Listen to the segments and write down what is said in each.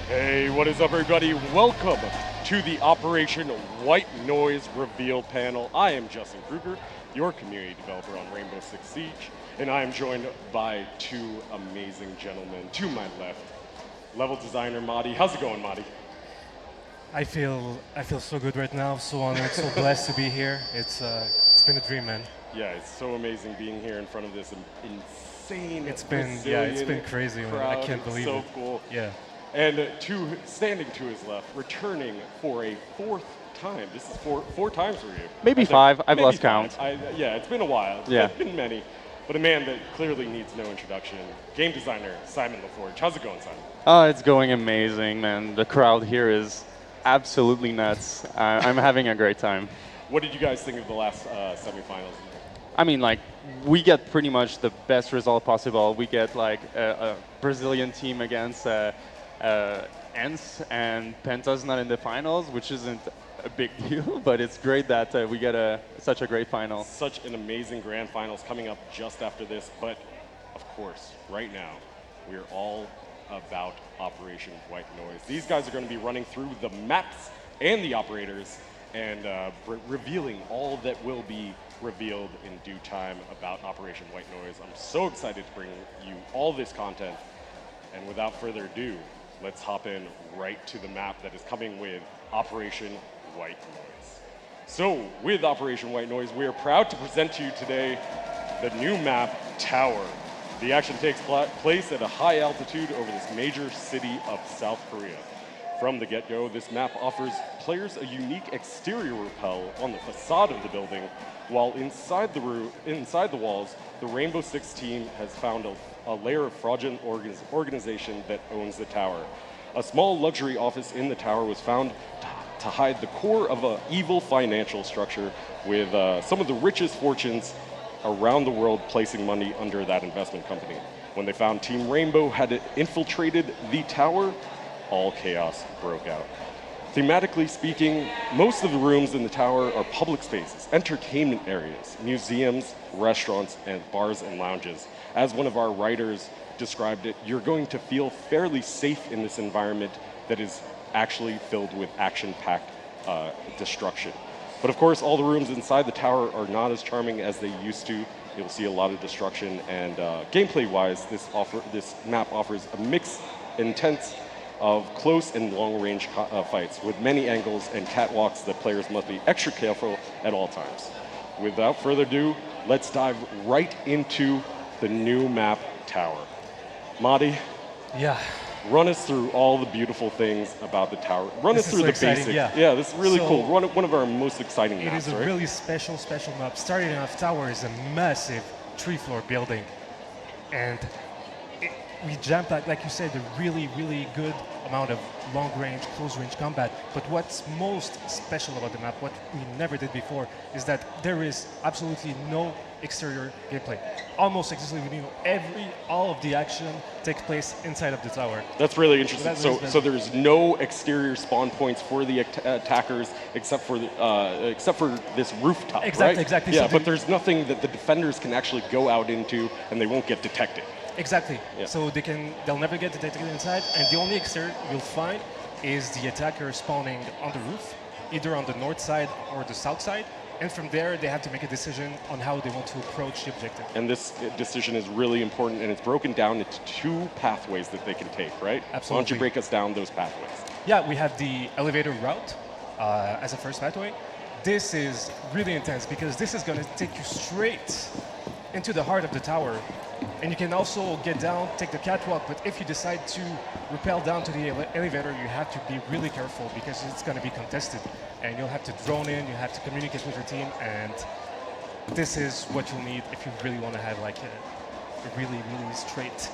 Hey, what is up, everybody? Welcome to the Operation White Noise Reveal panel. I am Justin Kruger, your community developer on Rainbow Six Siege, and I am joined by two amazing gentlemen to my left. Level designer Madi. How's it going, Madi? I feel so good right now. So honored, so blessed to be here. It's been a dream, man. Yeah, it's so amazing being here in front of this insane It's Brazilian been crazy, man. crowd. I can't It's believe so it. cool. Yeah. And standing to his left, returning for a fourth time. This is four times for you. Maybe I think. five. I've Maybe lost five. count. Yeah, it's been a while. Yeah. It's been many. But a man that clearly needs no introduction, game designer Simon LaForge. How's it going, Simon? Oh, it's going amazing, man. The crowd here is absolutely nuts. I'm having a great time. What did you guys think of the last semifinals? I mean, like, we get pretty much the best result possible. We get like a Brazilian team against ENCE, and Penta's not in the finals, which isn't a big deal, but it's great that we get such a great final. Such an amazing grand finals coming up just after this, but of course, right now, we're all about Operation White Noise. These guys are going to be running through the maps and the operators and revealing all that will be revealed in due time about Operation White Noise. I'm so excited to bring you all this content, and without further ado, let's hop in right to the map that is coming with Operation White Noise. So, with Operation White Noise, we are proud to present to you today the new map, Tower. The action takes place at a high altitude over this major city of South Korea. From the get-go, this map offers players a unique exterior rappel on the facade of the building, while inside the walls, the Rainbow Six team has found a layer of fraudulent organization that owns the tower. A small luxury office in the tower was found to hide the core of an evil financial structure with some of the richest fortunes around the world placing money under that investment company. When they found Team Rainbow had infiltrated the tower, all chaos broke out. Thematically speaking, most of the rooms in the tower are public spaces, entertainment areas, museums, restaurants, and bars and lounges. As one of our writers described it, you're going to feel fairly safe in this environment that is actually filled with action-packed destruction. But of course, all the rooms inside the tower are not as charming as they used to. You'll see a lot of destruction, and gameplay-wise, this map offers a mix, intense, of close and long-range fights with many angles and catwalks that players must be extra careful at all times. Without further ado, let's dive right into the new map, Tower. Madi, Yeah. run us through all the beautiful things about the tower. Run This us is through so the exciting, basics. yeah. This is really So- cool. One of our most exciting It maps, is a right? really special map. Starting off, tower is a massive three-floor building, and we jumped like you said, a really good amount of long-range, close-range combat. But what's most special about the map, what we never did before, is that there is absolutely no exterior gameplay. Almost exclusively, all of the action takes place inside of the tower. That's really interesting. That So, is- so there's no exterior spawn points for the attackers except for this rooftop, right? Exactly. Yeah, So but there's nothing that the defenders can actually go out into, and they won't get detected. Exactly. Yeah. So they'll never get detected inside, and the only exterior you'll find is the attacker spawning on the roof, either on the north side or the south side, and from there they have to make a decision on how they want to approach the objective. And this decision is really important, and it's broken down into two pathways that they can take, right? Why don't you Absolutely. break us down those pathways? Yeah, we have the elevator route as a first pathway. This is really intense because this is going to take you straight into the heart of the tower. And you can also get down, take the catwalk, but if you decide to rappel down to the elevator, you have to be really careful because it's going to be contested. And you'll have to drone in, you have to communicate with your team, and this is what you'll need if you really want to have like a really straight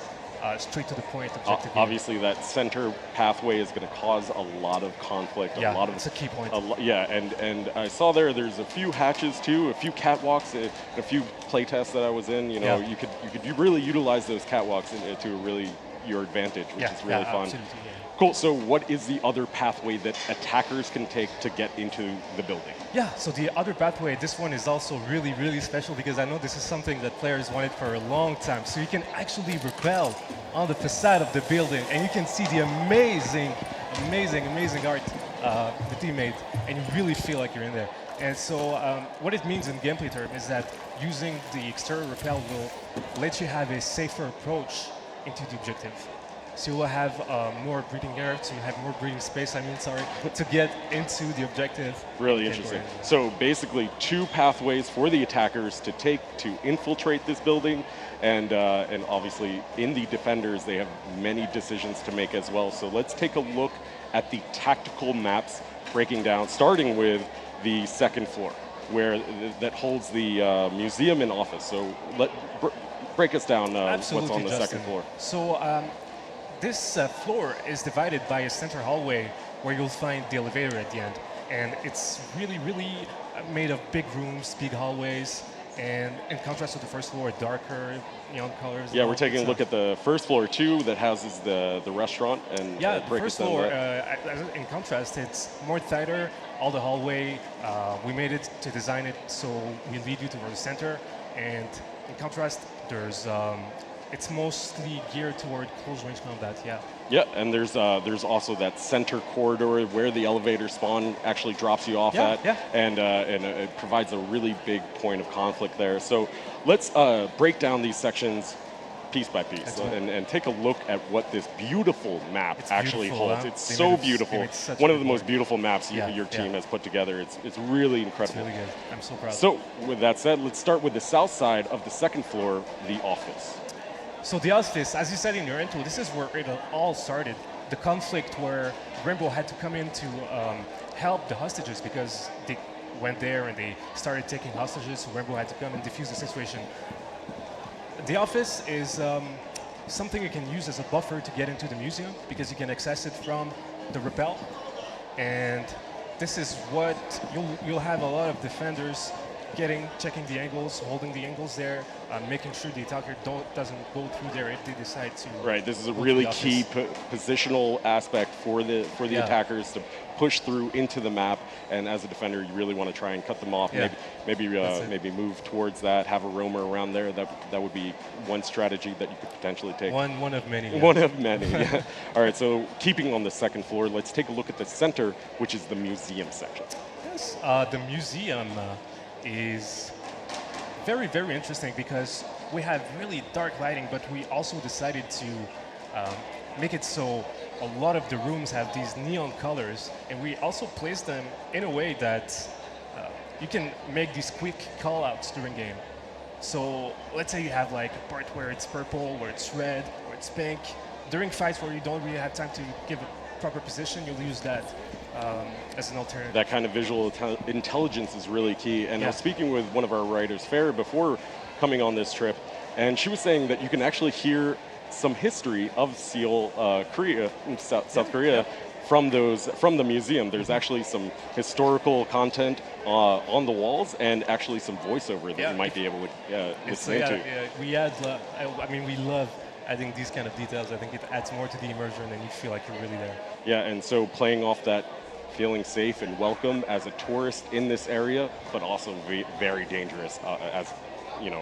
to the point objective. Obviously, that center pathway is going to cause a lot of conflict. Yeah, a lot of, it's a key point. And I saw there's a few hatches too, a few catwalks, a few play tests that I was in. You know, Yeah. you could really utilize those catwalks to really your advantage, which is really fun. Absolutely, yeah. Cool. So what is the other pathway that attackers can take to get into the building? Yeah, so the other pathway, this one is also really, really special because I know this is something that players wanted for a long time. So you can actually rappel on the facade of the building and you can see the amazing, amazing, amazing art the team made, and you really feel like you're in there. And so what it means in gameplay terms is that using the exterior rappel will let you have a safer approach into the objective. So you will have more breathing air, so you have more breathing space, to get into the objective. Really interesting. So basically 2 pathways for the attackers to take to infiltrate this building, and obviously in the defenders they have many decisions to make as well. So let's take a look at the tactical maps breaking down, starting with the 2nd floor, where that holds the museum and office. So break us down what's on the Justin. 2nd floor. So this floor is divided by a center hallway where you'll find the elevator at the end. And it's really, really made of big rooms, big hallways, and in contrast to the 1st floor, darker neon colors. Yeah, we're taking a look at the 1st floor too, that houses the restaurant. And yeah, the 1st floor, that. in contrast, it's more tighter. All the hallway, we made it to design it so we lead you toward the center. And in contrast, there's it's mostly geared toward close range combat. Yeah. Yeah, and there's also that center corridor where the elevator spawn actually drops you off at, and it provides a really big point of conflict there. So let's break down these sections piece by piece and take a look at what this beautiful map actually holds. Huh? It's so beautiful. One of the most beautiful maps your team has put together. It's really incredible. It's really good. I'm so proud. So with that said, let's start with the south side of the 2nd floor, the office. So the office, as you said in your intro, this is where it all started. The conflict where Rainbow had to come in to help the hostages because they went there and they started taking hostages, so Rainbow had to come and defuse the situation. The office is something you can use as a buffer to get into the museum because you can access it from the rappel. And this is what you'll have a lot of defenders checking the angles, holding the angles there, making sure the attacker doesn't go through there if they decide to. Right, this is a really key positional aspect for the attackers to push through into the map, and as a defender, you really want to try and cut them off. Yeah. Maybe move towards that, have a roamer around there. That would be one strategy that you could potentially take. One of many. One of many. Yeah. All right, so keeping on the 2nd floor, let's take a look at the center, which is the museum section. Yes, the museum is very, very interesting because we have really dark lighting, but we also decided to make it so a lot of the rooms have these neon colors, and we also place them in a way that you can make these quick call-outs during game. So let's say you have like a part where it's purple, where it's red, where it's pink. During fights where you don't really have time to give a proper position, you'll use that as an alternative. That kind of visual intelligence is really key. And I was speaking with one of our writers, Farah, before coming on this trip, and she was saying that you can actually hear some history of Seoul, Korea, South Korea, from the museum. There's actually some historical content on the walls, and actually some voiceover that you might be able to listen into. We love adding these kind of details. I think it adds more to the immersion, and you feel like you're really there. Yeah, and so playing off that feeling safe and welcome as a tourist in this area, but also very dangerous as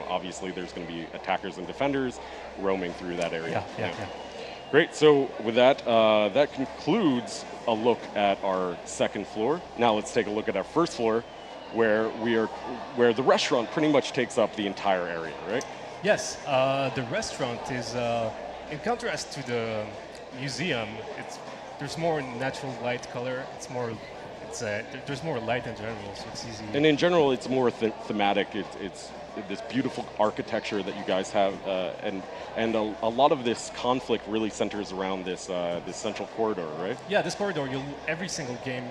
obviously there's going to be attackers and defenders roaming through that area. Yeah. Great, so with that, that concludes a look at our 2nd floor. Now let's take a look at our 1st floor, where the restaurant pretty much takes up the entire area, right? Yes, the restaurant is, in contrast to the museum, there's more natural light color. There's more light in general, so it's easy. And in general, it's more thematic. It's this beautiful architecture that you guys have, and a lot of this conflict really centers around this central corridor, right? Yeah, this corridor. Every single game,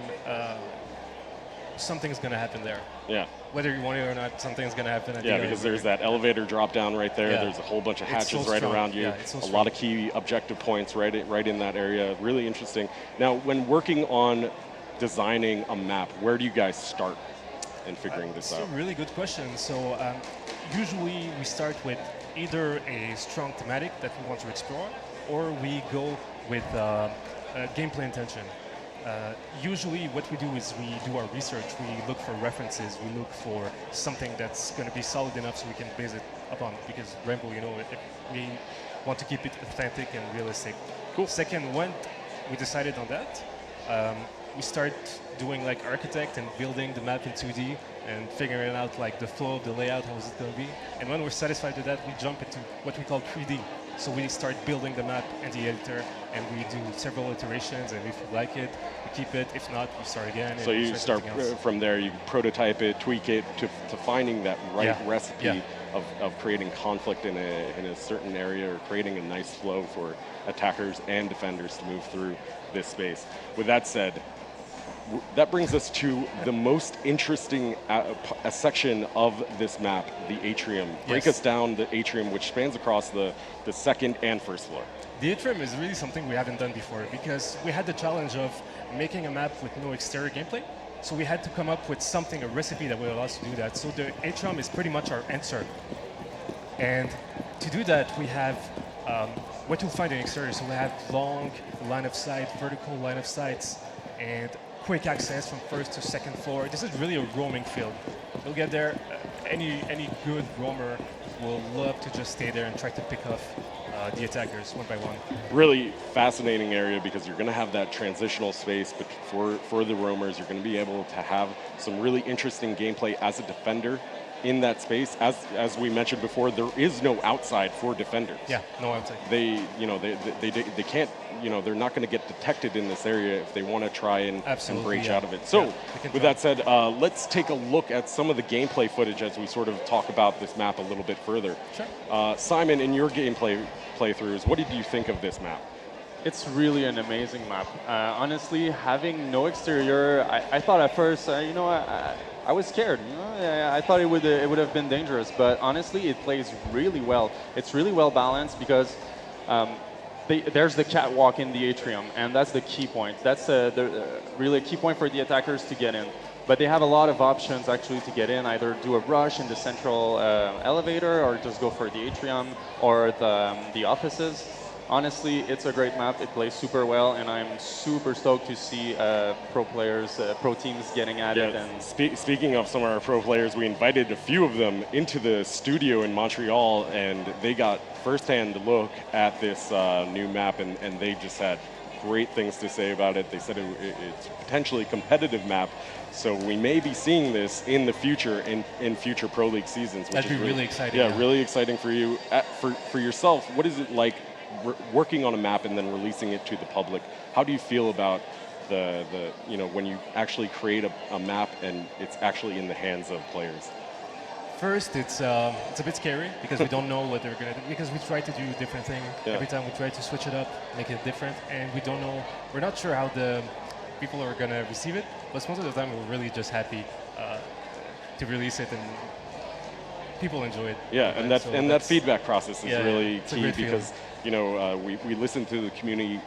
something's gonna happen there. Yeah. Whether you want it or not, something's gonna happen. Because there's that elevator drop down right there. Yeah. There's a whole bunch of hatches right around you. Yeah, a lot of key objective points right in that area. Really interesting. Now, when working on designing a map, where do you guys start in figuring this out? That's a really good question. So usually we start with either a strong thematic that we want to explore, or we go with gameplay intention. Usually what we do is we do our research, we look for references, we look for something that's going to be solid enough so we can base it upon, because Rambo, you know, we want to keep it authentic and realistic. Cool. Second, when we decided on that, we start doing like architect and building the map in 2D and figuring out like the flow of the layout, how is it going to be. And when we're satisfied with that, we jump into what we call 3D. So we start building the map in the editor, and we do several iterations, and if we like it, we keep it. If not, we start again. So you try start something else. from there, you prototype it, tweak it to finding that right Yeah. recipe Yeah. of creating conflict in a certain area, or creating a nice flow for attackers and defenders to move through this space. With that said, that brings us to the most interesting section of this map, the Atrium. Break Yes. us down the Atrium, which spans across the second and first floor. The Atrium is really something we haven't done before, because we had the challenge of making a map with no exterior gameplay. So we had to come up with something, a recipe that would allow us to do that. So the Atrium is pretty much our answer. And to do that, we have what you'll find in exterior. So we have long line of sight, vertical line of sights, and quick access from first to second floor. This is really a roaming field. You'll get there. Any good roamer will love to just stay there and try to pick off the attackers one by one. Really fascinating area, because you're going to have that transitional space, but for the roamers, you're going to be able to have some really interesting gameplay as a defender in that space. As we mentioned before, there is no outside for defenders. Yeah, no outside. They can't, they're not going to get detected in this area if they want to try and breach yeah. out of it. So, Yeah, they can with try. that said, let's take a look at some of the gameplay footage as we sort of talk about this map a little bit further. Sure. Simon, in your gameplay playthroughs, what did you think of this map? It's really an amazing map. Honestly, having no exterior, I thought at first, I was scared. I thought it would have been dangerous, but honestly, it plays really well. It's really well balanced, because there's the catwalk in the Atrium, and that's the key point. That's really a key point for the attackers to get in. But they have a lot of options actually to get in, either do a rush in the central elevator, or just go for the Atrium, or the offices. Honestly, it's a great map. It plays super well, and I'm super stoked to see pro players, pro teams getting at it. And Speaking of some of our pro players, we invited a few of them into the studio in Montreal, and they got firsthand look at this new map, and they just had great things to say about it. They said it's a potentially competitive map, so we may be seeing this in the future, in future Pro League seasons. Which That'd is be really exciting. Yeah, really exciting for you. For yourself, what is it like working on a map and then releasing it to the public? How do you feel about the when you actually create a map and it's actually in the hands of players? First, it's a bit scary, because we don't know what they're going to do, because we try to do different things. Yeah. Every time we try to switch it up, make it different, and we don't know, we're not sure how the people are going to receive it, but most of the time we're really just happy to release it, and people enjoy it. Yeah, and that feedback process is really it's a key, great because we listen to the community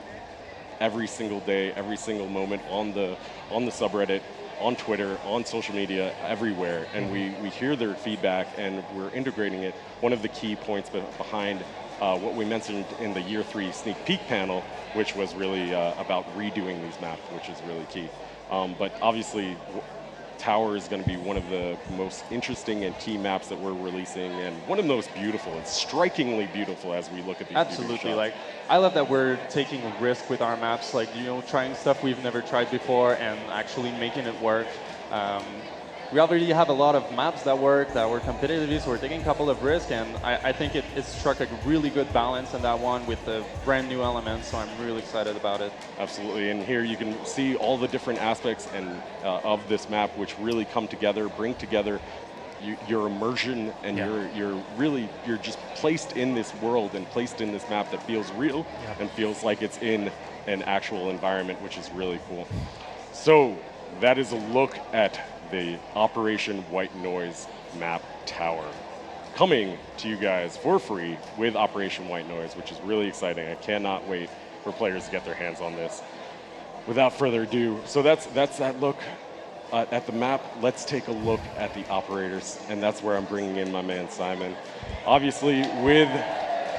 every single day, every single moment on the subreddit, on Twitter, on social media, everywhere, and we hear their feedback, and we're integrating it. One of the key points behind what we mentioned in the Year 3 sneak peek panel, which was really about redoing these maps, which is really key. But obviously, Tower is going to be one of the most interesting and key maps that we're releasing, and one of the most beautiful. It's strikingly beautiful as we look at these. absolutely, shots. like I love that we're taking a risk with our maps, like trying stuff we've never tried before and actually making it work. We already have a lot of maps that work, that were competitive, so we're taking a couple of risks, and I think it struck a really good balance in that one with the brand new elements, so I'm really excited about it. Absolutely, and here you can see all the different aspects of this map, which really come together, bring together your immersion, and you're just placed in this world and placed in this map that feels real and feels like it's in an actual environment, which is really cool. So that is a look at the Operation White Noise map Tower, coming to you guys for free with Operation White Noise, which is really exciting. I cannot wait for players to get their hands on this. Without further ado, so that's that look at the map. Let's take a look at the operators, and that's where I'm bringing in my man Simon. Obviously, with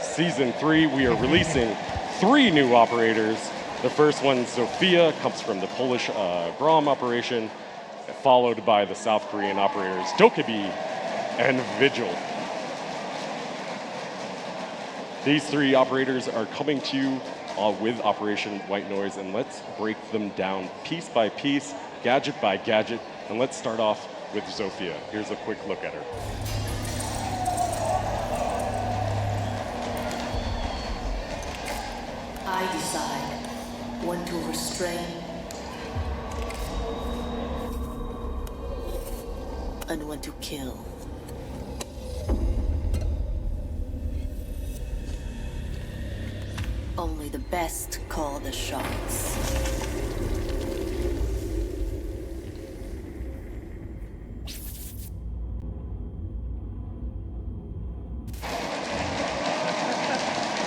Season 3, we are releasing 3 new operators. The first one, Zofia, comes from the Polish Grom operation, followed by the South Korean operators Dokkaebi and Vigil. These three operators are coming to you with Operation White Noise, and let's break them down piece by piece, gadget by gadget, and let's start off with Zofia. Here's a quick look at her. I decide when to restrain and when to kill. Only the best call the shots.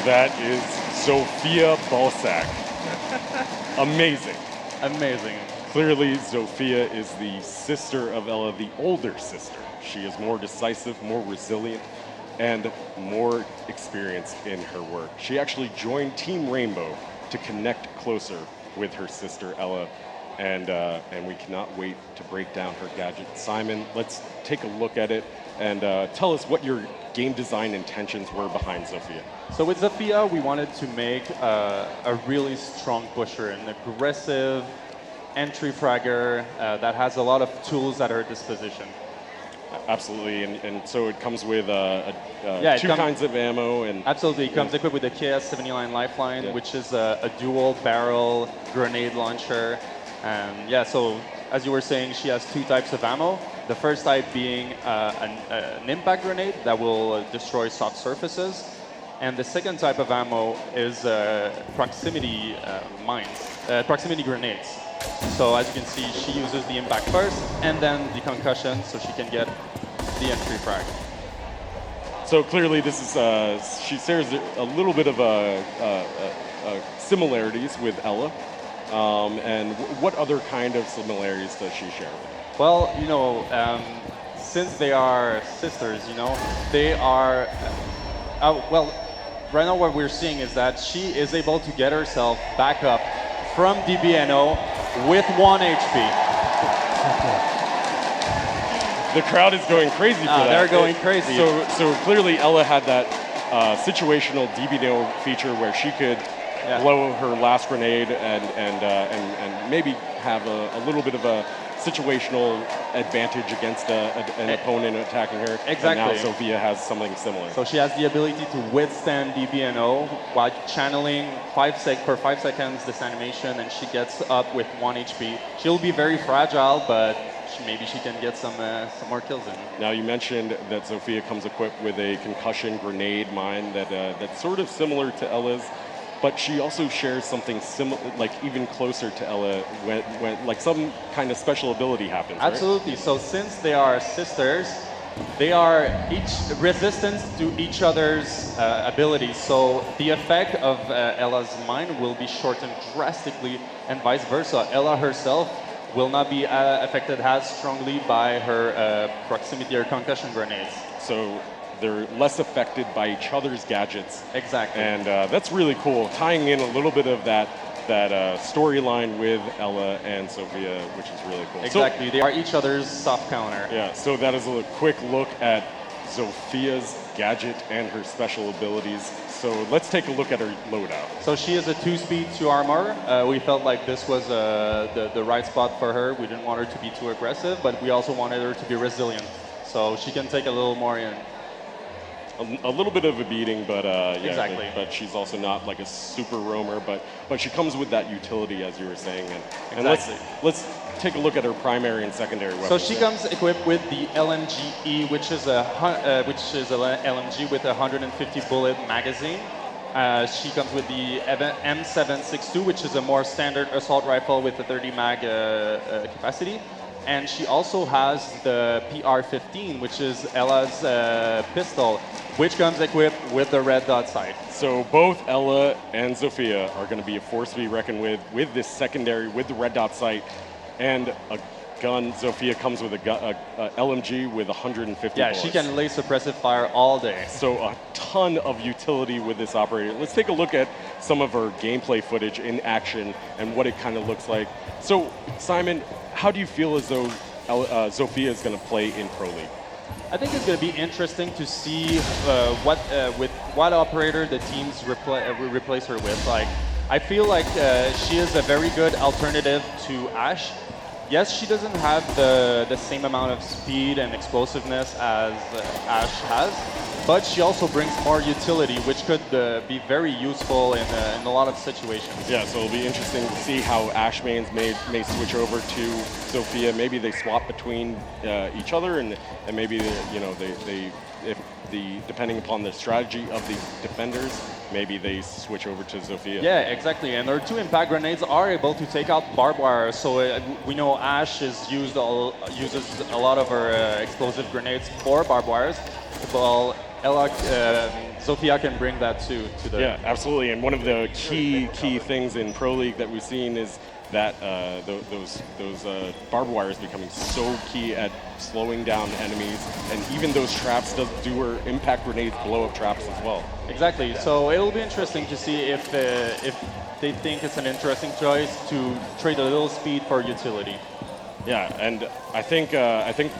That is Zofia Balsac. Amazing. Amazing. Clearly, Zofia is the sister of Ella, the older sister. She is more decisive, more resilient, and more experienced in her work. She actually joined Team Rainbow to connect closer with her sister Ella, and we cannot wait to break down her gadget. Simon, let's take a look at it and tell us what your game design intentions were behind Zofia. So with Zofia, we wanted to make a really strong pusher, an aggressive entry fragger that has a lot of tools at her disposition. Absolutely, and so it comes with two kinds of ammo. And absolutely, it comes equipped with a KS-79 Lifeline, which is a dual barrel grenade launcher. And yeah, so as you were saying, she has two types of ammo. The first type being an impact grenade that will destroy soft surfaces. And the second type of ammo is proximity proximity grenades. So as you can see, she uses the impact first and then the concussion so she can get the entry frag. So clearly this is, she shares a little bit of similarities with Ella. And what other kind of similarities does she share with her? Well, you know, since they are sisters, you know, they are, well, right now what we're seeing is that she is able to get herself back up from DBNO with 1 HP. The crowd is going crazy for that. They're going crazy. So clearly Ella had that situational DBNO feature where she could blow her last grenade and maybe have a little bit of a situational advantage against an opponent attacking her. Exactly. And now Zofia has something similar. So she has the ability to withstand DBNO while channeling for 5 seconds this animation, and she gets up with 1 HP. She'll be very fragile, but maybe she can get some more kills in. Now you mentioned that Zofia comes equipped with a concussion grenade mine that's sort of similar to Ella's. But she also shares something similar, like even closer to Ella, when like some kind of special ability happens. Absolutely. Right? So since they are sisters, they are each resistant to each other's abilities. So the effect of Ella's mine will be shortened drastically, and vice versa. Ella herself will not be affected as strongly by her proximity or concussion grenades. So they're less affected by each other's gadgets. Exactly. And that's really cool, tying in a little bit of that storyline with Ella and Zofia, which is really cool. Exactly, So, they are each other's soft counter. Yeah, so that is a quick look at Zofia's gadget and her special abilities. So let's take a look at her loadout. So she is a 2-speed, 2 armor. We felt like this was the right spot for her. We didn't want her to be too aggressive, but we also wanted her to be resilient. So she can take a little more in. A little bit of a beating, but yeah, exactly. But she's also not like a super roamer, but she comes with that utility, as you were saying. And exactly. let's take a look at her primary and secondary weapons. So she comes equipped with the LMG-E, which is a LMG with a 150 bullet magazine. She comes with the M762, which is a more standard assault rifle with a 30 mag capacity. And she also has the PR-15, which is Ella's pistol, which comes equipped with the red dot sight. So both Ella and Zofia are going to be a force to be reckoned with this secondary, with the red dot sight, and a gun. Zofia comes with a LMG with 150 Yeah, bullets. she can lay suppressive fire all day. So a ton of utility with this operator. Let's take a look at some of her gameplay footage in action and what it kind of looks like. So Simon, how do you feel as though Zofia is going to play in Pro League? I think it's going to be interesting to see with what operator the teams replace her with. Like, I feel like she is a very good alternative to Ashe. Yes, she doesn't have the same amount of speed and explosiveness as Ashe has, but she also brings more utility, which could be very useful in a lot of situations. Yeah, so it'll be interesting to see how Ashe mains may switch over to Zofia. Maybe they swap between each other, and maybe depending upon the strategy of the defenders, maybe they switch over to Zofia. Yeah, exactly. And her 2 impact grenades are able to take out barbed wire. So we know Ashe uses a lot of her explosive grenades for barbed wires. Well, Zofia can bring that to the... Yeah, absolutely. And one of the key things in Pro League that we've seen is that those barbed wires becoming so key at slowing down enemies, and even those traps do her impact grenades blow up traps as well. Exactly. So it'll be interesting to see if they think it's an interesting choice to trade a little speed for utility. Yeah, and I think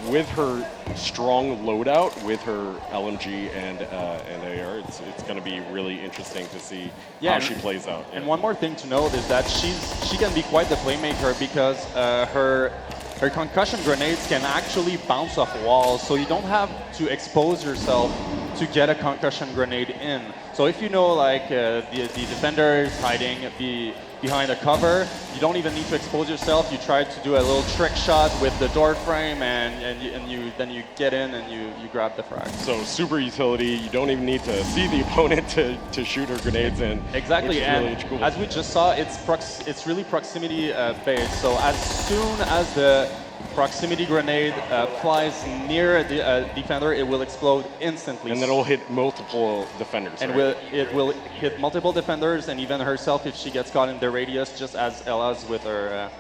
with her strong loadout, with her LMG and AR, it's going to be really interesting to see how she plays out. And one more thing to note is that she can be quite the playmaker because her concussion grenades can actually bounce off walls, so you don't have to expose yourself to get a concussion grenade in. So if you know, like, the defender is hiding behind a cover, you don't even need to expose yourself. You try to do a little trick shot with the door frame, and then you get in and you grab the frag. So super utility. You don't even need to see the opponent to shoot her grenades in. Exactly, and really cool. as we just saw, it's really proximity based. So as soon as the proximity grenade flies near the defender, it will explode instantly. And then it'll hit multiple defenders. And right? it will hit multiple defenders and even herself if she gets caught in the radius, just as Ella's with her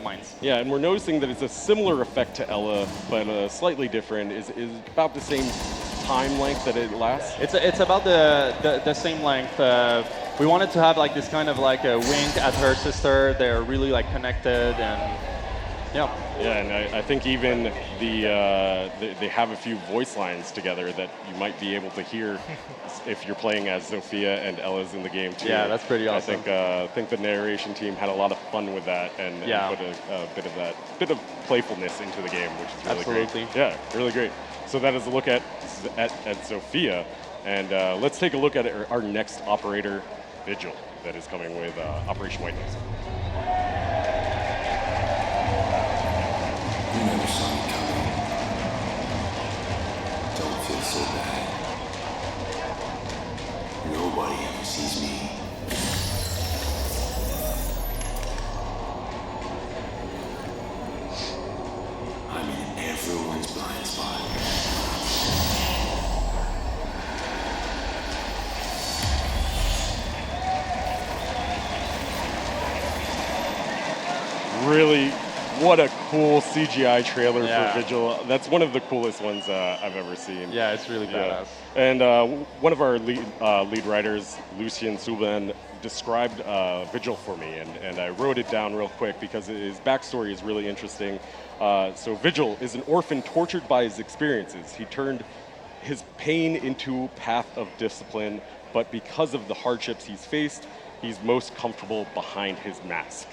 mines. Yeah, and we're noticing that it's a similar effect to Ella, but slightly different. Is about the same time length that it lasts. It's about the same length. We wanted to have like this kind of like a wink at her sister. They're really like connected and. Yeah. Yeah, and I think even they have a few voice lines together that you might be able to hear if you're playing as Zofia and Ella's in the game too. Yeah, that's pretty awesome. I think the narration team had a lot of fun with that and put a bit of playfulness into the game, which is really Absolutely. great. Yeah, really great. So that is a look at Zofia, and let's take a look at our next operator, Vigil, that is coming with Operation White Noise. You never saw me coming. Don't feel so bad. Nobody ever sees me. I'm in everyone's blind spot. Really, what a cool CGI trailer for Vigil. That's one of the coolest ones I've ever seen. Yeah, it's really badass. And one of our lead writers, Lucien Souben, described Vigil for me, and I wrote it down real quick because his backstory is really interesting. So Vigil is an orphan tortured by his experiences. He turned his pain into a path of discipline, but because of the hardships he's faced, he's most comfortable behind his mask.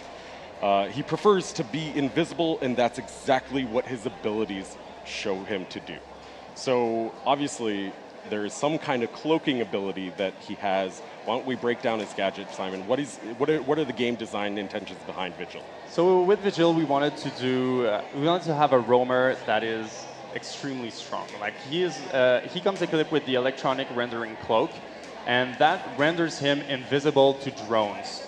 He prefers to be invisible, and that's exactly what his abilities show him to do. So obviously, there is some kind of cloaking ability that he has. Why don't we break down his gadget, Simon? What are the game design intentions behind Vigil? So with Vigil, we wanted to have a roamer that is extremely strong. Like he comes equipped with the electronic rendering cloak, and that renders him invisible to drones.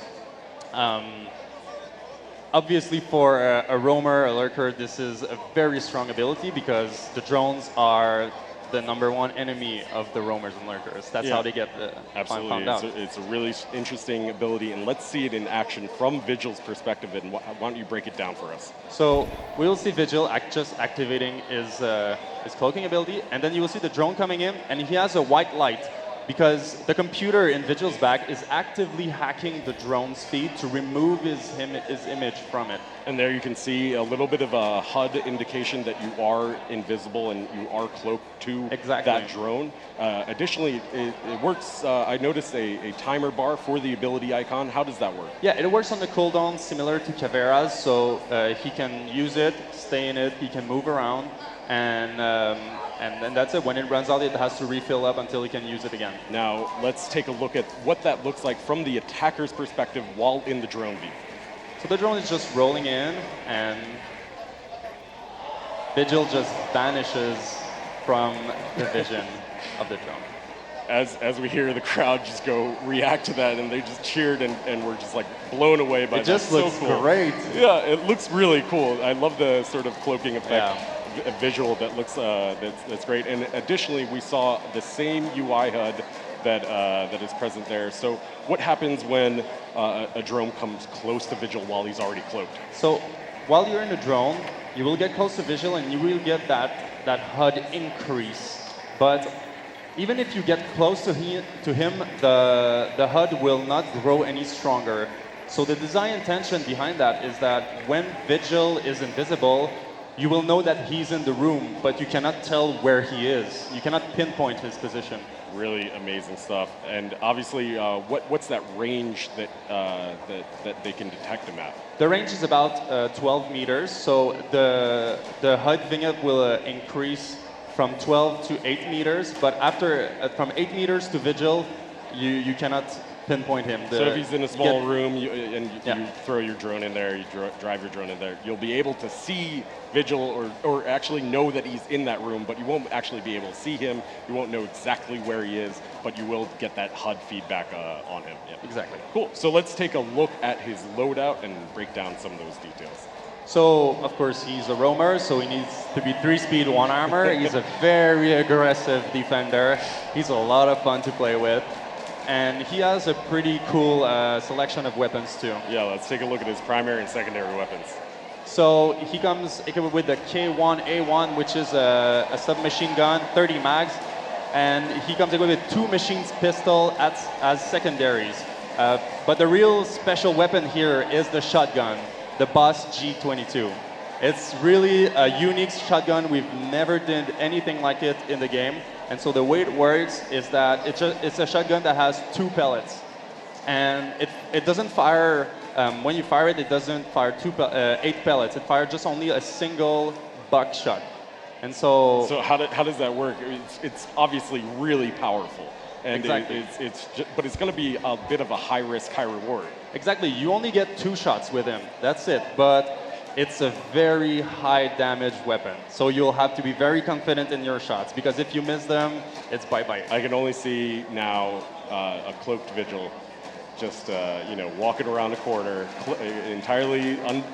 Obviously, for a roamer, a lurker, this is a very strong ability because the drones are the #1 enemy of the roamers and lurkers. That's Yeah. how they get Absolutely, found out. it's a really interesting ability, and let's see it in action from Vigil's perspective. And why don't you break it down for us? So we'll see Vigil just activating his cloaking ability, and then you will see the drone coming in, and he has a white light because the computer in Vigil's back is actively hacking the drone's feed to remove his image from it. And there you can see a little bit of a HUD indication that you are invisible and you are cloaked to Exactly. that drone. Additionally, it works. I noticed a timer bar for the ability icon. How does that work? Yeah, it works on the cooldown similar to Caveira's, so he can use it, stay in it, he can move around, and then that's it. When it runs out, it has to refill up until he can use it again. Now, let's take a look at what that looks like from the attacker's perspective while in the drone view. So the drone is just rolling in, and Vigil just vanishes from the vision of the drone. As we hear the crowd just go react to that, and they just cheered and were just like blown away by It that. just So looks cool. great. Yeah, it looks really cool. I love the sort of cloaking effect. Yeah. A visual that looks that's great. And additionally, we saw the same UI HUD that is present there. So what happens when a drone comes close to Vigil while he's already cloaked? So while you're in the drone, you will get close to Vigil and you will get that HUD increase. But even if you get close to him, the HUD will not grow any stronger. So the design intention behind that is that when Vigil is invisible, you will know that he's in the room, but you cannot tell where he is. You cannot pinpoint his position. Really amazing stuff. And obviously, what's that range that they can detect him at? The range is about 12 meters, so the HUD vignette will increase from 12 to 8 meters, but after from 8 meters to Vigil, you cannot pinpoint him. So if he's in a small room you Yeah. throw your drone in there, you drive your drone in there, you'll be able to see Vigil or actually know that he's in that room, but you won't actually be able to see him. You won't know exactly where he is, but you will get that HUD feedback on him. Yep. Exactly. Cool. So let's take a look at his loadout and break down some of those details. So, of course, he's a roamer, so he needs to be 3-speed, 1 armor. He's a very aggressive defender. He's a lot of fun to play with. And he has a pretty cool selection of weapons, too. Yeah, let's take a look at his primary and secondary weapons. So he comes equipped with the K1A1, which is a submachine gun, 30 mags. And he comes equipped with 2 machines pistol as secondaries. But the real special weapon here is the shotgun, the Boss G22. It's really a unique shotgun. We've never did anything like it in the game. And so the way it works is that it's a shotgun that has 2 pellets. And it doesn't fire, when you fire it, it doesn't fire 8 pellets. It fires just only a single buckshot. And so... So how does that work? It's obviously really powerful. And Exactly. but it's going to be a bit of a high risk, high reward. Exactly. You only get 2 shots with him. That's it. But it's a very high damage weapon. So you'll have to be very confident in your shots, because if you miss them, it's bye-bye. I can only see now a cloaked Vigil just walking around a corner, entirely an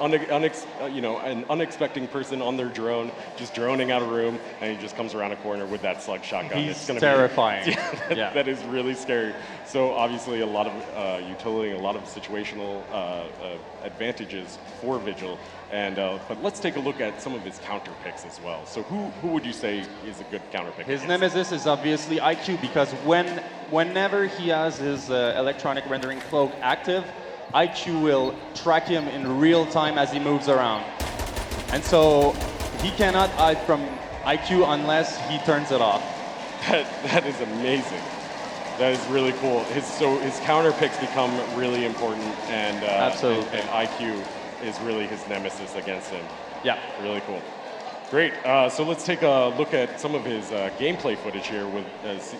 unexpected person on their drone, just droning out a room, and he just comes around a corner with that slug shotgun. He's It's gonna terrifying. Be, Yeah. That is really scary. So obviously a lot of utility, a lot of situational advantages for Vigil. And but let's take a look at some of his counter picks as well. So who would you say is a good counter pick? His against? nemesis is obviously IQ, because whenever he has his electronic rendering cloak active, IQ will track him in real time as he moves around. And so he cannot hide from IQ unless he turns it off. That is amazing. That is really cool. His counter picks become really important, and Absolutely. and IQ is really his nemesis against him. Yeah. Really cool. Great. So let's take a look at some of his gameplay footage here with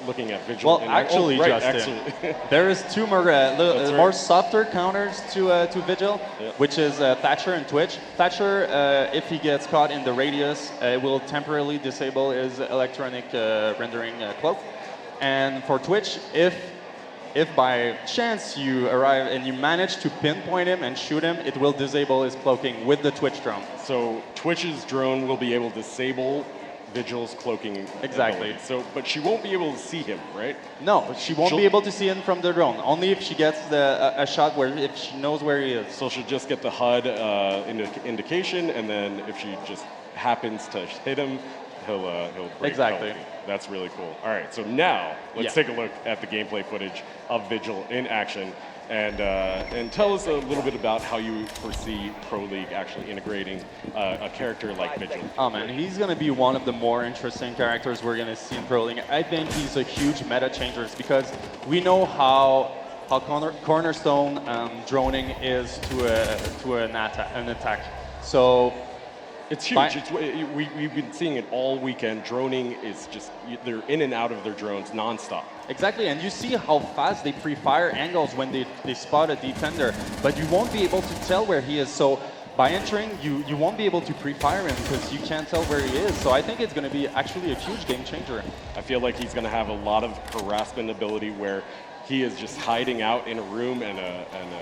looking at Vigil. Well, and actually, right, Justin, actually. there is 2 more, That's more right. softer counters to Vigil, Yeah. which is Thatcher and Twitch. Thatcher, if he gets caught in the radius, it will temporarily disable his electronic rendering cloak. And for Twitch, if by chance you arrive and you manage to pinpoint him and shoot him, it will disable his cloaking with the Twitch drone. So Twitch's drone will be able to disable Vigil's cloaking Exactly. ability. So, but she won't be able to see him, right? No, she won't She'll- be able to see him from the drone. Only if she gets a shot where if she knows where he is. So she'll just get the HUD indication, and then if she just happens to hit him, he'll break Exactly. penalty. That's really cool. All right, so now let's Yeah. take a look at the gameplay footage of Vigil in action, and tell us a little bit about how you foresee Pro League actually integrating a character like Vigil. Oh man, he's gonna be one of the more interesting characters we're gonna see in Pro League. I think he's a huge meta changer because we know how cornerstone droning is to an attack. So It's huge. We've been seeing it all weekend. Droning is just, they're in and out of their drones nonstop. exactly, and you see how fast they pre-fire angles when they spot a defender, but you won't be able to tell where he is. So by entering, you won't be able to pre-fire him because you can't tell where he is. So I think it's going to be actually a huge game changer. I feel like he's going to have a lot of harassment ability where he is just hiding out in a room and an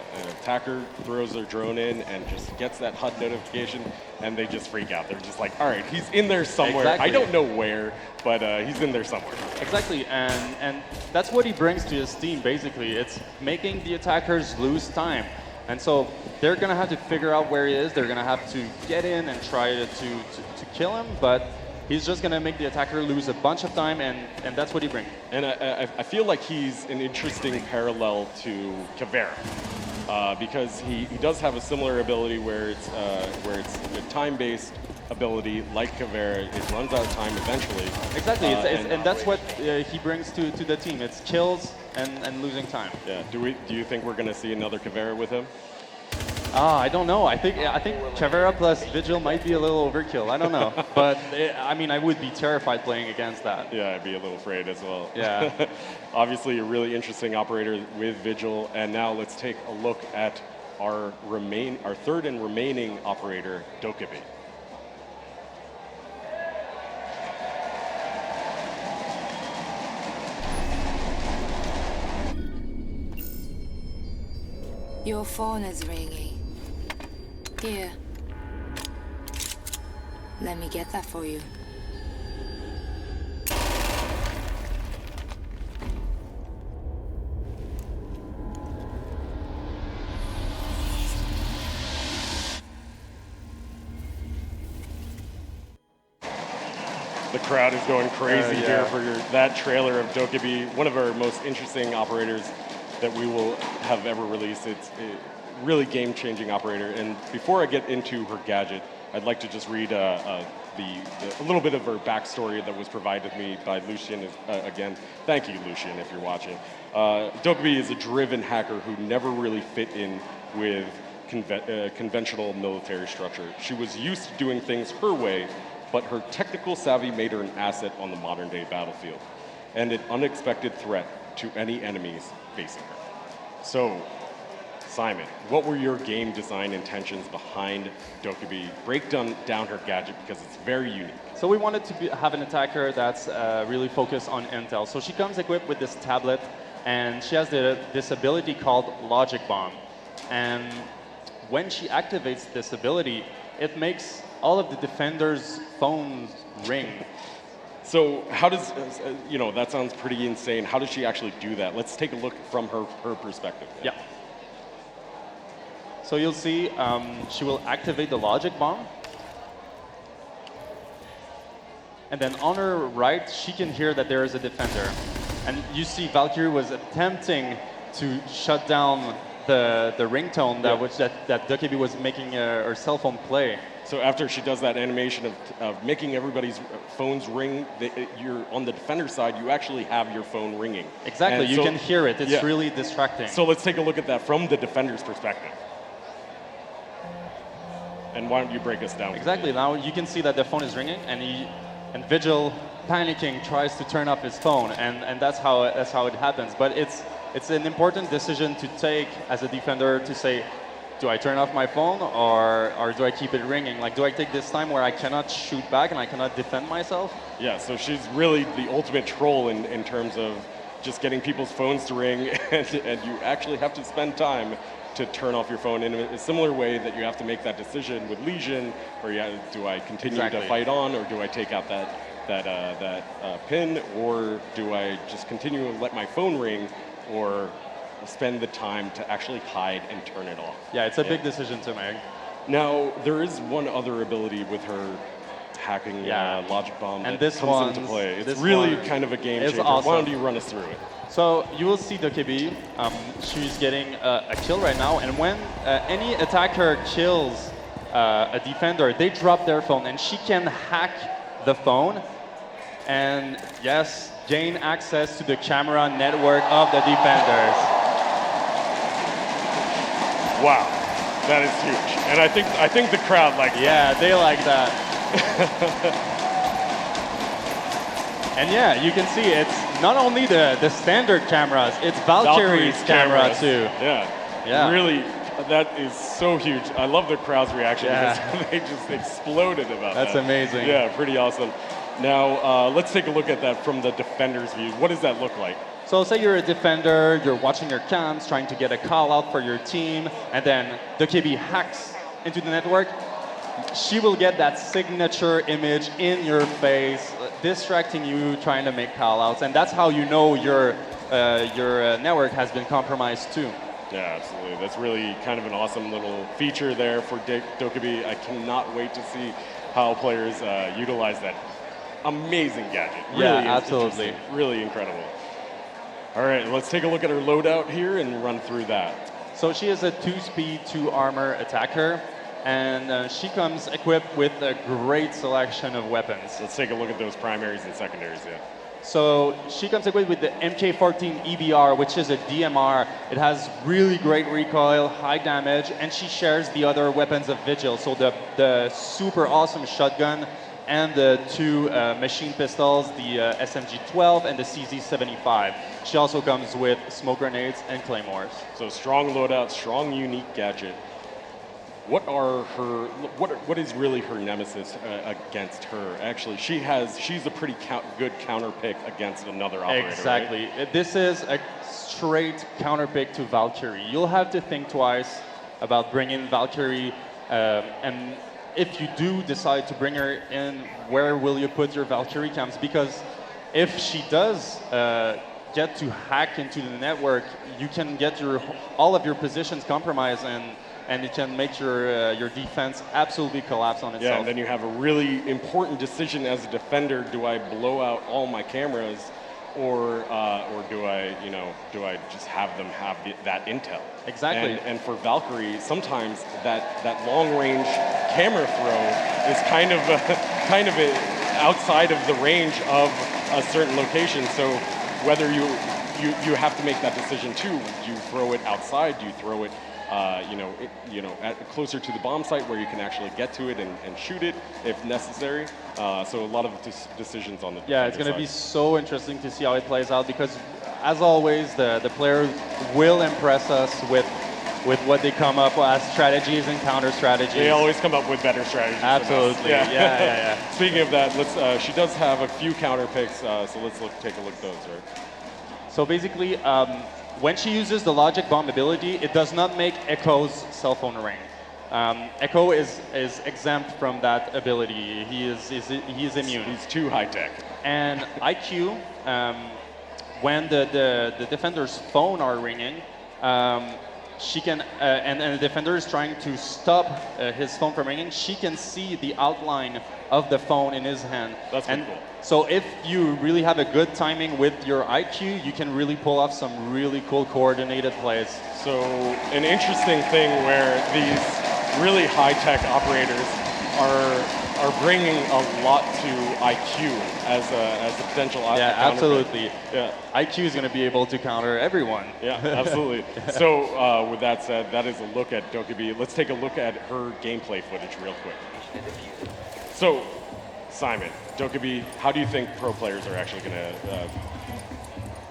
attacker throws their drone in and just gets that HUD notification and they just freak out. They're just like, all right, he's in there somewhere. Exactly. I don't know where, but he's in there somewhere. Exactly, and that's what he brings to his team, basically. It's making the attackers lose time. And so they're going to have to figure out where he is. They're going to have to get in and try to kill him, but he's just going to make the attacker lose a bunch of time, and that's what he brings. And I feel like he's an interesting parallel to Caveira. Because he does have a similar ability where it's a time-based ability like Caveira. It runs out of time eventually. Exactly, and that's what he brings to the team. It's kills and losing time. Yeah. Do you think we're going to see another Caveira with him? I don't know. I think Caveira plus Vigil might be a little overkill. I don't know, but I mean, I would be terrified playing against that. Yeah, I'd be a little afraid as well. Yeah. Obviously, a really interesting operator with Vigil, and now let's take a look at our third and remaining operator, Dokkaebi. Your phone is ringing. Here. Let me get that for you. The crowd is going crazy Yeah. here for that trailer of Dokkaebi, one of our most interesting operators that we will have ever released. It's a really game-changing operator. And before I get into her gadget, I'd like to just read a little bit of her backstory that was provided to me by Lucien. Again, thank you, Lucien, if you're watching. Dokkaebi is a driven hacker who never really fit in with conventional military structure. She was used to doing things her way, but her technical savvy made her an asset on the modern-day battlefield and an unexpected threat to any enemies facing her. So, Simon, what were your game design intentions behind Dokkaebi? Break down her gadget because it's very unique. So we wanted to have an attacker that's really focused on intel. So she comes equipped with this tablet, and she has this ability called Logic Bomb. And when she activates this ability, it makes all of the defenders' phones ring. So how does, that sounds pretty insane. How does she actually do that? Let's take a look from her perspective. Yeah. So you'll see she will activate the Logic Bomb. And then on her right, she can hear that there is a defender. And you see Valkyrie was attempting to shut down the ringtone that Dokkaebi was making her cell phone play. So after she does that animation of making everybody's phones ring, you're on the defender side, you actually have your phone ringing. Exactly, you can hear it. It's really distracting. So let's take a look at that from the defender's perspective. And why don't you break us down? Exactly, now you can see that the phone is ringing, and Vigil, panicking, tries to turn off his phone, and that's how it happens. But it's an important decision to take as a defender to say, do I turn off my phone or do I keep it ringing? Like, do I take this time where I cannot shoot back and I cannot defend myself? Yeah, so she's really the ultimate troll in terms of just getting people's phones to ring, and you actually have to spend time to turn off your phone in a similar way that you have to make that decision with Legion, or do I continue to fight on, or do I take out pin, or do I just continue and let my phone ring, or spend the time to actually hide and turn it off? Yeah, it's a big decision to make. Now, there is one other ability with her hacking logic bomb And that this comes into play. It's really kind of a game changer. awesome. Why don't you run us through it? So you will see Dokkaebi. She's getting a kill right now, and when any attacker kills a defender, they drop their phone, and she can hack the phone and yes, gain access to the camera network of the defenders. Wow, that is huge, and I think the crowd likes that. Yeah, they like that. And yeah, you can see it's not only the standard cameras, it's Valkyrie's camera cameras. too. Yeah, really, that is so huge. I love the crowd's reaction because they just exploded about that. That's amazing. Yeah, pretty awesome. Now, let's take a look at that from the defender's view. What does that look like? So say you're a defender, you're watching your cams, trying to get a call out for your team, and then Dokkaebi hacks into the network. She will get that signature image in your face, distracting you, trying to make call outs, and that's how you know your network has been compromised too. Yeah, absolutely. That's really kind of an awesome little feature there for Dokkaebi. I cannot wait to see how players utilize that amazing gadget. Really, Yeah, absolutely. Really incredible. All right, let's take a look at her loadout here and run through that. So she is a 2-speed, 2-armor attacker, and she comes equipped with a great selection of weapons. Let's take a look at those primaries and secondaries, yeah. So she comes equipped with the MK14 EBR, which is a DMR. It has really great recoil, high damage, and she shares the other weapons of Vigil. So the super awesome shotgun and the two machine pistols, the SMG-12 and the CZ-75. She also comes with smoke grenades and claymores. So strong loadout, strong unique gadget. What are her? What is really her nemesis against her? Actually, she's a pretty good counter pick against another operator. Exactly. Right? This is a straight counter pick to Valkyrie. You'll have to think twice about bringing Valkyrie, and if you do decide to bring her in, where will you put your Valkyrie cams? Because if she does get to hack into the network, you can get all of your positions compromised, and it can make your defense absolutely collapse on itself. Yeah, and then you have a really important decision as a defender: do I blow out all my cameras, or do I just have them have that intel? Exactly. And for Valkyrie, sometimes that long range camera throw is kind of outside of the range of a certain location. So whether you have to make that decision too. Do you throw it outside? Do you throw it closer to the bomb site where you can actually get to it and shoot it if necessary? So a lot of decisions on the Yeah, it's going to side. be so interesting to see how it plays out because, as always, the players will impress us with what they come up with as strategies and counter strategies. They always come up with better strategies than us. Absolutely. Yeah. Speaking of that, she does have a few counter picks, so let's take a look at those, right? So basically, when she uses the logic bomb ability, it does not make Echo's cell phone ring. Echo is exempt from that ability. He is immune. He's too high tech. And IQ, when the defender's phone are ringing, she can, and the defender is trying to stop his phone from ringing, she can see the outline of the phone in his hand. That's pretty cool. So if you really have a good timing with your IQ, you can really pull off some really cool coordinated plays. So an interesting thing where these really high-tech operators are bringing a lot to IQ as a potential Yeah, counterpick. absolutely. Yeah. IQ is going to be able to counter everyone. Yeah, absolutely. So with that said, that is a look at Dokkaebi. Let's take a look at her gameplay footage real quick. So, Simon, Dokkaebi, how do you think pro players are actually going to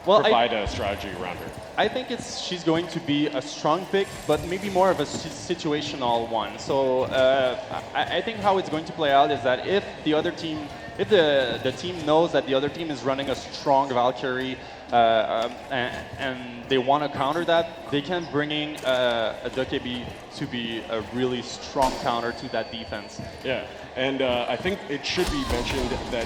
provide a strategy around her? I think she's going to be a strong pick, but maybe more of a situational one. So I think how it's going to play out is that if the team knows that the other team is running a strong Valkyrie and they want to counter that, they can bring in a Dokkaebi to be a really strong counter to that defense. Yeah. And I think it should be mentioned that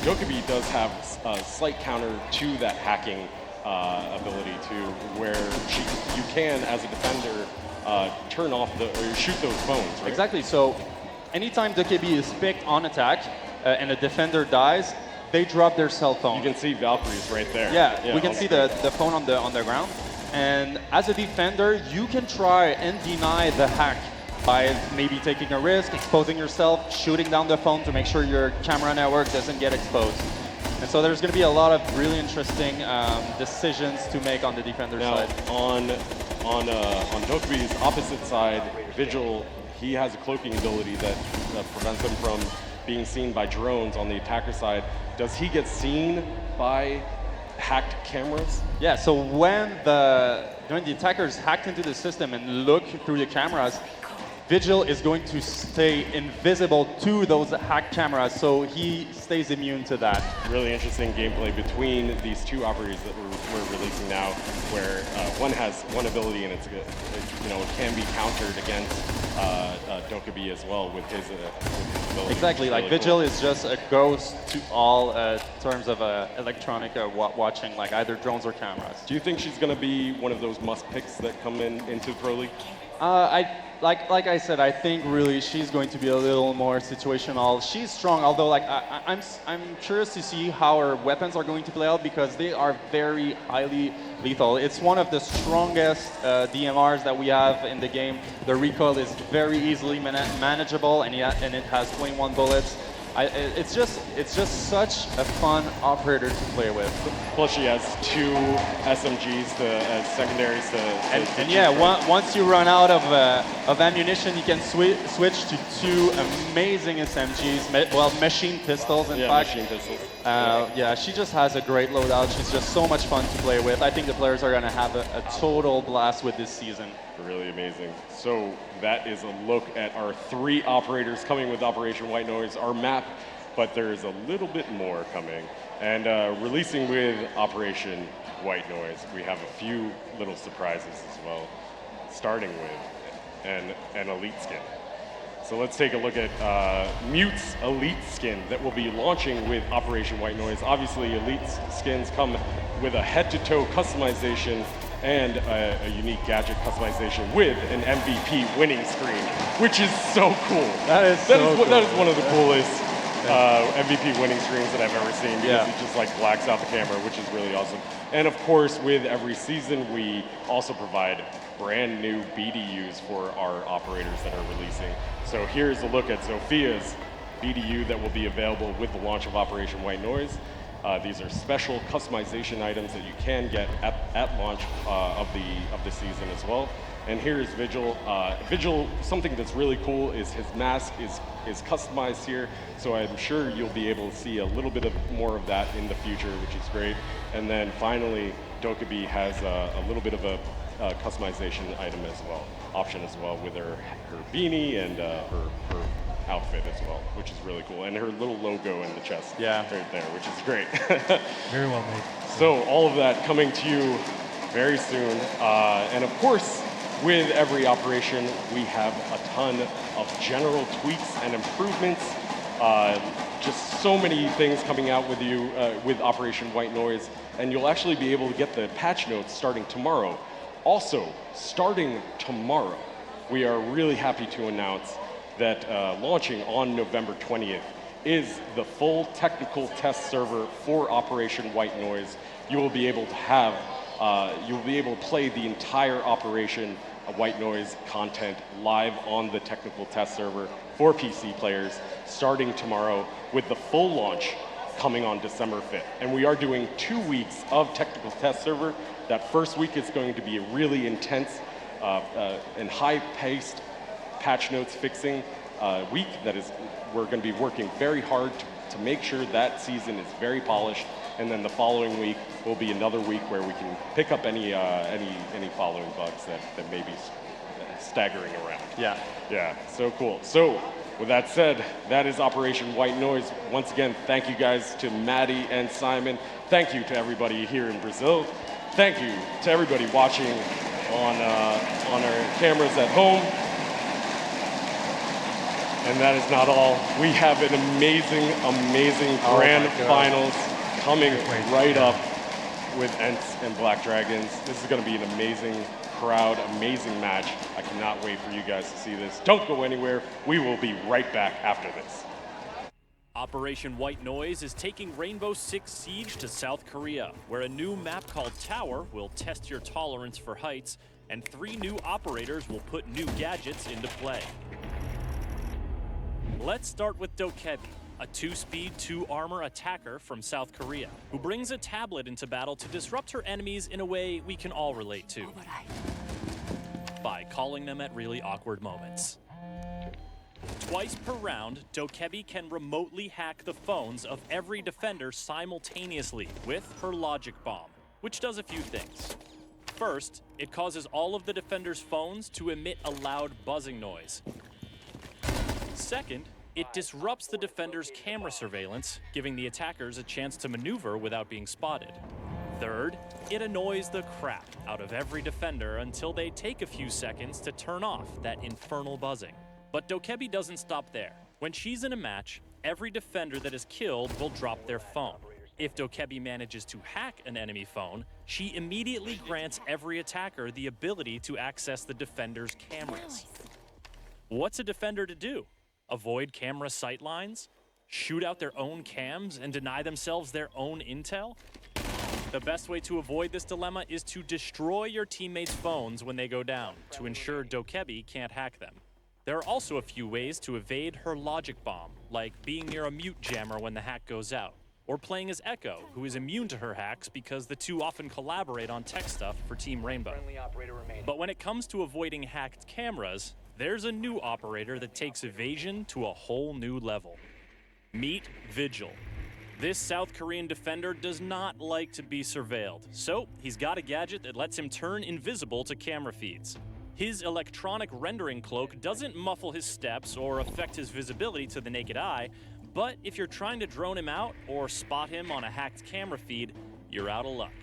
Dokkaebi does have a slight counter to that hacking ability too, where you can, as a defender, turn off or shoot those phones, right? Exactly. So anytime Dokkaebi is picked on attack and a defender dies, they drop their cell phone. You can see Valkyrie's right there. Yeah, we can see screen. the phone on the ground. And as a defender, you can try and deny the hack by maybe taking a risk, exposing yourself, shooting down the phone to make sure your camera network doesn't get exposed. And so there's going to be a lot of really interesting decisions to make on the defender Now, side. on Dokkaebi's opposite side, Vigil, he has a cloaking ability that prevents him from being seen by drones on the attacker side. Does he get seen by hacked cameras? Yeah, so when the attackers hacked into the system and look through the cameras, Vigil is going to stay invisible to those hacked cameras, so he stays immune to that. Really interesting gameplay between these two operators that we're releasing now, where one has one ability and it can be countered against Dokkaebi as well with his ability. Exactly, like really Vigil cool. is just a ghost to all terms of electronic watching, like either drones or cameras. Do you think she's going to be one of those must picks that come into Pro League? Like I said, I think really she's going to be a little more situational. She's strong, although I'm curious to see how her weapons are going to play out because they are very highly lethal. It's one of the strongest DMRs that we have in the game. The recoil is very easily manageable, and it has 21 bullets. It's just such a fun operator to play with. Plus, she has two SMGs as secondaries And yeah, once you run out of ammunition, you can switch to two amazing SMGs, machine pistols, in fact. Machine pistols. Yeah, she just has a great loadout. She's just so much fun to play with. I think the players are going to have a total blast with this season. Really amazing. So that is a look at our three operators coming with Operation White Noise, our map, but there's a little bit more coming. And releasing with Operation White Noise, we have a few little surprises as well, starting with an elite skin. So let's take a look at Mute's elite skin that will be launching with Operation White Noise. Obviously, elite skins come with a head-to-toe customization and a unique gadget customization with an MVP winning screen, which is so cool. That is one of the coolest MVP winning screens that I've ever seen because it just like blacks out the camera, which is really awesome. And of course, with every season, we also provide brand new BDUs for our operators that are releasing. So here's a look at Zofia's BDU that will be available with the launch of Operation White Noise. These are special customization items that you can get at launch of the season as well. And here's Vigil. Vigil, something that's really cool is his mask is customized here, so I'm sure you'll be able to see a little bit more of that in the future, which is great. And then finally, Dokkaebi has a little bit of a customization option as well with her beanie and her outfit as well, which is really cool. And her little logo in the chest right there, which is great. Very well made. So all of that coming to you very soon. And of course, with every operation, we have a ton of general tweaks and improvements. Just so many things coming out with you with Operation White Noise. And you'll actually be able to get the patch notes starting tomorrow. Also, starting tomorrow, we are really happy to announce that launching on November 20th is the full technical test server for Operation White Noise. You will be able to have, you'll be able to play the entire Operation White Noise content live on the technical test server for PC players starting tomorrow with the full launch coming on December 5th. And we are doing 2 weeks of technical test server. That first week is going to be a really intense and high-paced patch notes fixing week. We're going to be working very hard to make sure that season is very polished. And then the following week will be another week where we can pick up any following bugs that may be staggering around. Yeah, so cool. So with that said, that is Operation White Noise. Once again, thank you guys to Maddie and Simon. Thank you to everybody here in Brazil. Thank you to everybody watching on our cameras at home. And that is not all. We have an amazing, amazing grand my God. finals coming Wait, right up with Ents and Black Dragons. This is going to be an amazing crowd, amazing match. I cannot wait for you guys to see this. Don't go anywhere. We will be right back after this. Operation White Noise is taking Rainbow Six Siege to South Korea, where a new map called Tower will test your tolerance for heights, and 3 new operators will put new gadgets into play. Let's start with Dokkaebi, a 2-speed, 2-armor attacker from South Korea, who brings a tablet into battle to disrupt her enemies in a way we can all relate to, by calling them at really awkward moments. Twice per round, Dokkaebi can remotely hack the phones of every defender simultaneously with her logic bomb, which does a few things. First, it causes all of the defenders' phones to emit a loud buzzing noise. Second, it disrupts the defender's camera surveillance, giving the attackers a chance to maneuver without being spotted. Third, it annoys the crap out of every defender until they take a few seconds to turn off that infernal buzzing. But Dokkaebi doesn't stop there. When she's in a match, every defender that is killed will drop their phone. If Dokkaebi manages to hack an enemy phone, she immediately grants every attacker the ability to access the defender's cameras. What's a defender to do? Avoid camera sightlines? Shoot out their own cams and deny themselves their own intel? The best way to avoid this dilemma is to destroy your teammates' phones when they go down, to ensure Dokkaebi can't hack them. There are also a few ways to evade her logic bomb, like being near a mute jammer when the hack goes out, or playing as Echo, who is immune to her hacks because the two often collaborate on tech stuff for Team Rainbow. But when it comes to avoiding hacked cameras, there's a new operator that takes evasion to a whole new level. Meet Vigil. This South Korean defender does not like to be surveilled, so he's got a gadget that lets him turn invisible to camera feeds. His electronic rendering cloak doesn't muffle his steps or affect his visibility to the naked eye, but if you're trying to drone him out or spot him on a hacked camera feed, you're out of luck.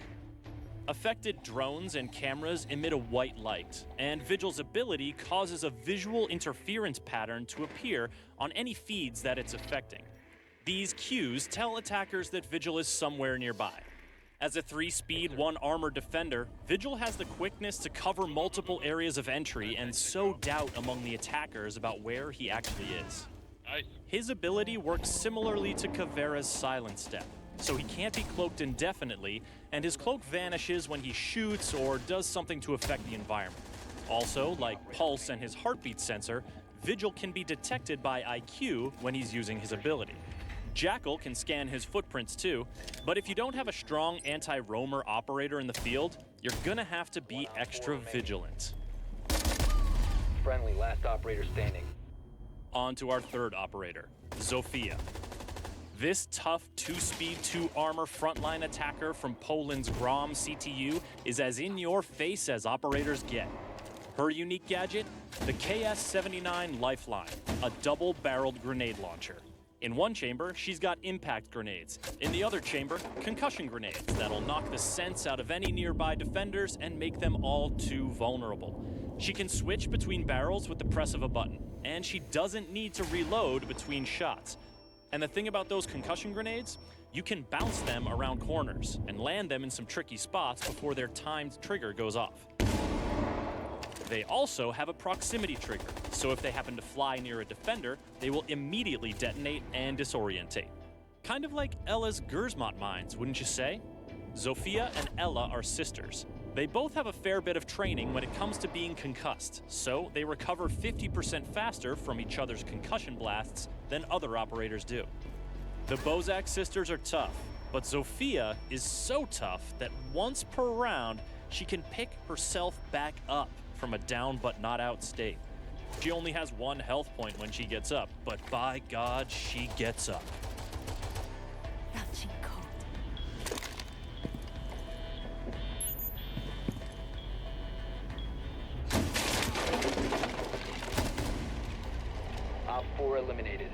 Affected drones and cameras emit a white light, and Vigil's ability causes a visual interference pattern to appear on any feeds that it's affecting. These cues tell attackers that Vigil is somewhere nearby. As a 3-speed, 1-armor defender, Vigil has the quickness to cover multiple areas of entry and sow doubt among the attackers about where he actually is. His ability works similarly to Caveira's Silent Step, so he can't be cloaked indefinitely, and his cloak vanishes when he shoots or does something to affect the environment. Also, like Pulse and his heartbeat sensor, Vigil can be detected by IQ when he's using his ability. Jackal can scan his footprints too, but if you don't have a strong anti-roamer operator in the field, you're gonna have to be extra vigilant. Friendly, last operator standing. On to our third operator, Zofia. This tough 2-speed, 2-armor frontline attacker from Poland's Grom CTU is as in-your-face as operators get. Her unique gadget? The KS-79 Lifeline, a double-barreled grenade launcher. In one chamber, she's got impact grenades. In the other chamber, concussion grenades that'll knock the sense out of any nearby defenders and make them all too vulnerable. She can switch between barrels with the press of a button, and she doesn't need to reload between shots. And the thing about those concussion grenades, you can bounce them around corners and land them in some tricky spots before their timed trigger goes off. They also have a proximity trigger, so if they happen to fly near a defender, they will immediately detonate and disorientate. Kind of like Ella's Gersmont mines, wouldn't you say? Zofia and Ella are sisters. They both have a fair bit of training when it comes to being concussed, so they recover 50% faster from each other's concussion blasts than other operators do. The Bozak sisters are tough, but Zofia is so tough that once per round, she can pick herself back up from a down but not out state. She only has 1 health point when she gets up, but by God, she gets up. Op 4 eliminated.